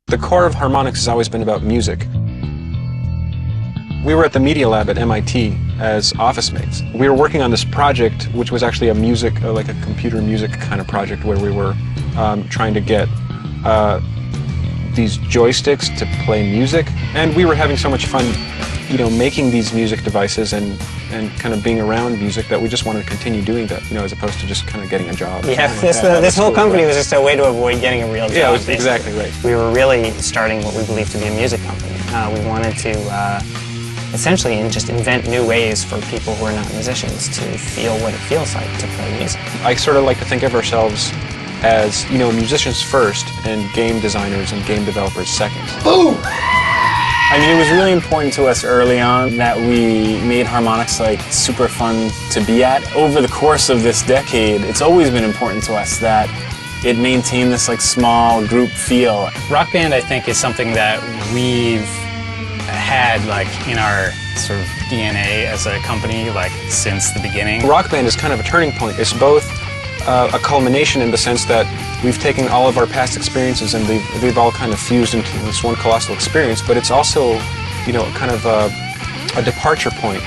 The core of Harmonix has always been about music. We were at the Media Lab at MIT as office mates. We were working on this project, which was actually a music, like a computer music kind of project, where we were trying to get these joysticks to play music. And we were having so much fun, you know, making these music devices and kind of being around music that we just wanted to continue doing that, you know, as opposed to just kind of getting a job. Yeah, this whole company was just a way to avoid getting a real job. Yeah, exactly right. We were really starting what we believed to be a music company. We wanted to essentially just invent new ways for people who are not musicians to feel what it feels like to play music. I sort of like to think of ourselves as, you know, musicians first and game designers and game developers second. Boom! I mean, it was really important to us early on that we made Harmonix like super fun to be at. Over the course of this decade, it's always been important to us that it maintained this like small group feel. Rock Band, I think, is something that we've had like in our sort of DNA as a company like since the beginning. Rock Band is kind of a turning point. It's both a culmination in the sense that we've taken all of our past experiences and they've all kind of fused into this one colossal experience, but it's also, you know, kind of a departure point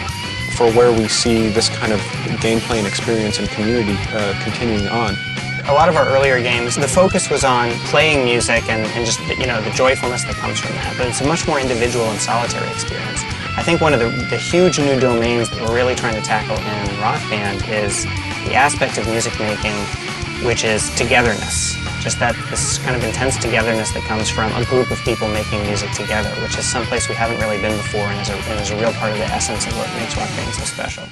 for where we see this kind of gameplay and experience and community continuing on. A lot of our earlier games, the focus was on playing music and just, you know, the joyfulness that comes from that, but it's a much more individual and solitary experience. I think one of the huge new domains that we're really trying to tackle in Rock Band is the aspect of music making, which is togetherness. Just that this kind of intense togetherness that comes from a group of people making music together, which is someplace we haven't really been before and is a real part of the essence of what makes Rock Band so special.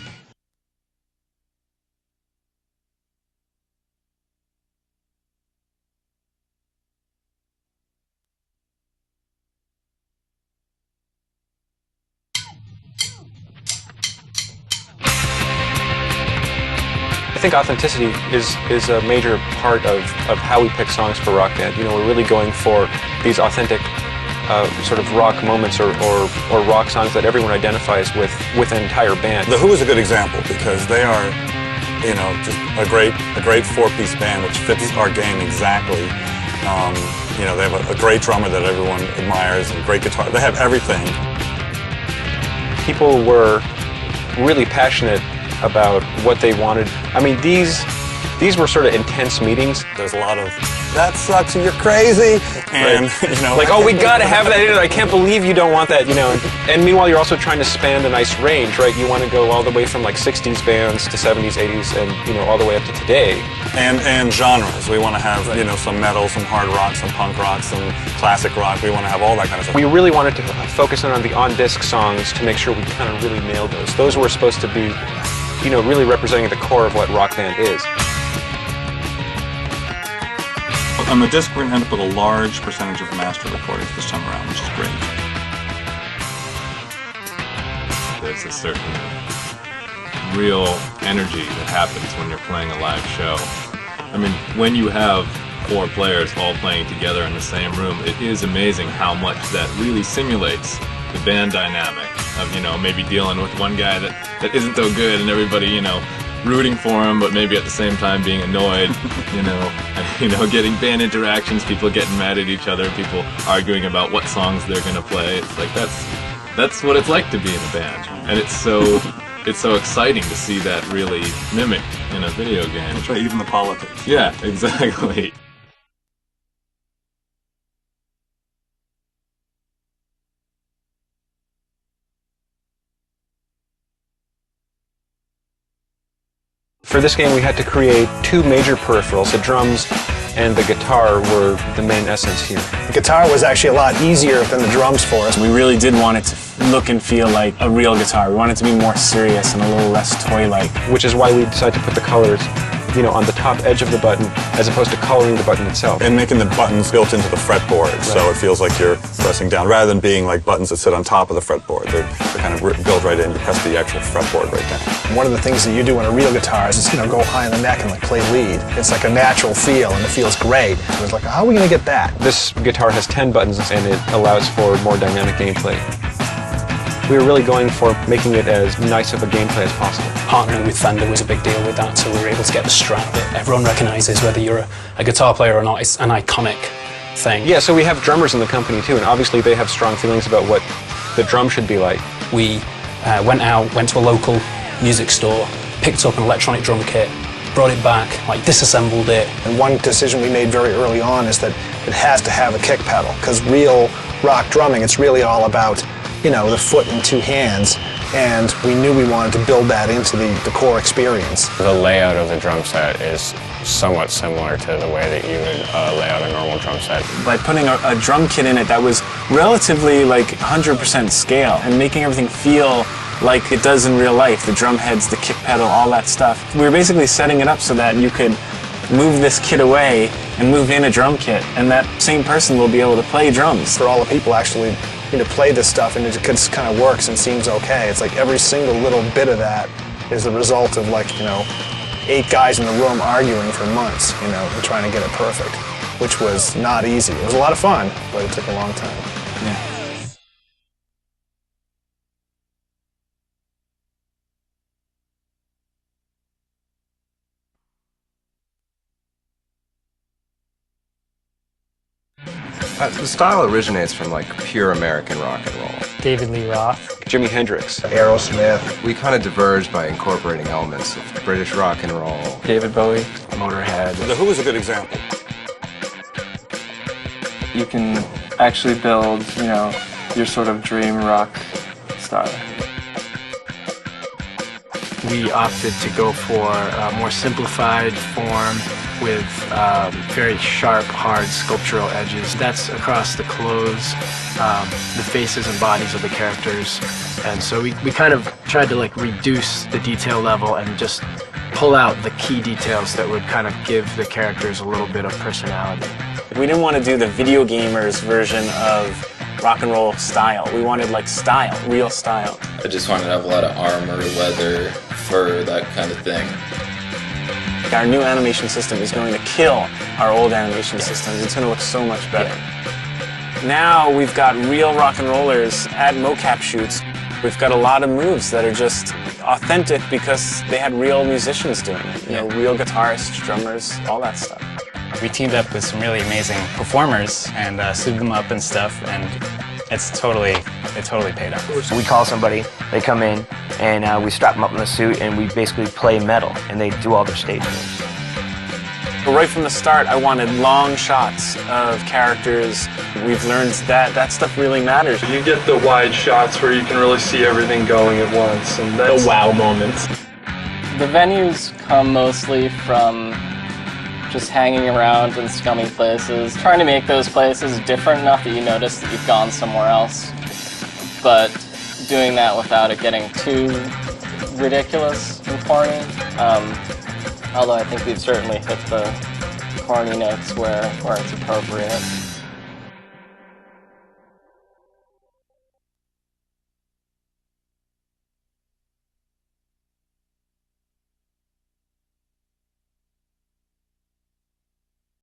I think authenticity is a major part of how we pick songs for Rock Band. You know, we're really going for these authentic sort of rock moments or rock songs that everyone identifies with an entire band. The Who is a good example because they are, you know, just a great four-piece band which fits our game exactly. You know, they have a great drummer that everyone admires and great guitar. They have everything. People were really passionate about what they wanted. I mean, these were sort of intense meetings. There's a lot of, that sucks, you're crazy, and, right. You know. Like, oh, we gotta have that in it, I can't believe you don't want that, you know. And meanwhile, you're also trying to span a nice range, right? You want to go all the way from like 60s bands to 70s, 80s, and, you know, all the way up to today. And genres. We want to have, you know, some metal, some hard rock, some punk rock, some classic rock. We want to have all that kind of stuff. We really wanted to focus in on the on-disc songs to make sure we kind of really nailed those. Those were supposed to be, you know, really representing the core of what Rock Band is. On the disc, we're going to end up with a large percentage of master recordings this time around, which is great. There's a certain real energy that happens when you're playing a live show. I mean, when you have 4 players all playing together in the same room, it is amazing how much that really simulates the band dynamic of, you know, maybe dealing with one guy that isn't so good and everybody, you know, rooting for him, but maybe at the same time being annoyed, you know, getting band interactions, people getting mad at each other, people arguing about what songs they're gonna play. It's like that's what it's like to be in a band, and it's so exciting to see that really mimicked in a video game. That's right, even the politics. Yeah, exactly. For this game, we had to create 2 major peripherals. The drums and the guitar were the main essence here. The guitar was actually a lot easier than the drums for us. We really did want it to look and feel like a real guitar. We wanted it to be more serious and a little less toy-like. Which is why we decided to put the colors, you know, on the top edge of the button as opposed to coloring the button itself. And making the buttons built into the fretboard, right. So it feels like you're pressing down, rather than being like buttons that sit on top of the fretboard. They're kind of built right in. You press the actual fretboard right down. One of the things that you do on a real guitar is, you know, go high in the neck and like play lead. It's like a natural feel and it feels great. It was like, how are we going to get that? This guitar has 10 buttons and it allows for more dynamic gameplay. We were really going for making it as nice of a gameplay as possible. Partnering with Fender was a big deal with that, so we were able to get the Strat that everyone recognises, whether you're a guitar player or not. It's an iconic thing. Yeah, so we have drummers in the company too, and obviously they have strong feelings about what the drum should be like. We went to a local music store, picked up an electronic drum kit, brought it back, like disassembled it. And one decision we made very early on is that it has to have a kick pedal, because real rock drumming, it's really all about, you know, the foot and two hands, and we knew we wanted to build that into the core experience. The layout of the drum set is somewhat similar to the way that you would lay out a normal drum set. By putting a drum kit in it that was relatively like 100% scale and making everything feel like it does in real life, the drum heads, the kick pedal, all that stuff. We were basically setting it up so that you could move this kit away and move in a drum kit, and that same person will be able to play drums. For all the people actually play this stuff and it just kind of works and seems okay, it's like every single little bit of that is the result of, like, 8 guys in the room arguing for months, and trying to get it perfect, which was not easy. It was a lot of fun, but it took a long time. Yeah. The style originates from like pure American rock and roll. David Lee Roth. Jimi Hendrix. Aerosmith. We kind of diverged by incorporating elements of British rock and roll. David Bowie, Motorhead. The Who is a good example. You can actually build, your sort of dream rock style. We opted to go for a more simplified form with very sharp, hard sculptural edges. That's across the clothes, the faces and bodies of the characters. And so we kind of tried to reduce the detail level and just pull out the key details that would kind of give the characters a little bit of personality. We didn't want to do the video gamers version of rock and roll style. We wanted style, real style. I just wanted to have a lot of armor, leather, fur, that kind of thing. Our new animation system is going to kill our old animation systems. It's going to look so much better. Now we've got real rock and rollers at mocap shoots. We've got a lot of moves that are just authentic because they had real musicians doing it. Real guitarists, drummers, all that stuff. We teamed up with some really amazing performers and suited them up and stuff, and it totally paid off. We call somebody, they come in, and we strap them up in the suit, and we basically play metal, and they do all their stage moves. But right from the start, I wanted long shots of characters. We've learned that stuff really matters. You get the wide shots where you can really see everything going at once, and that's the wow moments. The venues come mostly from just hanging around in scummy places, trying to make those places different enough that you notice that you've gone somewhere else, but doing that without it getting too ridiculous and corny. Although I think we've certainly hit the corny notes where it's appropriate.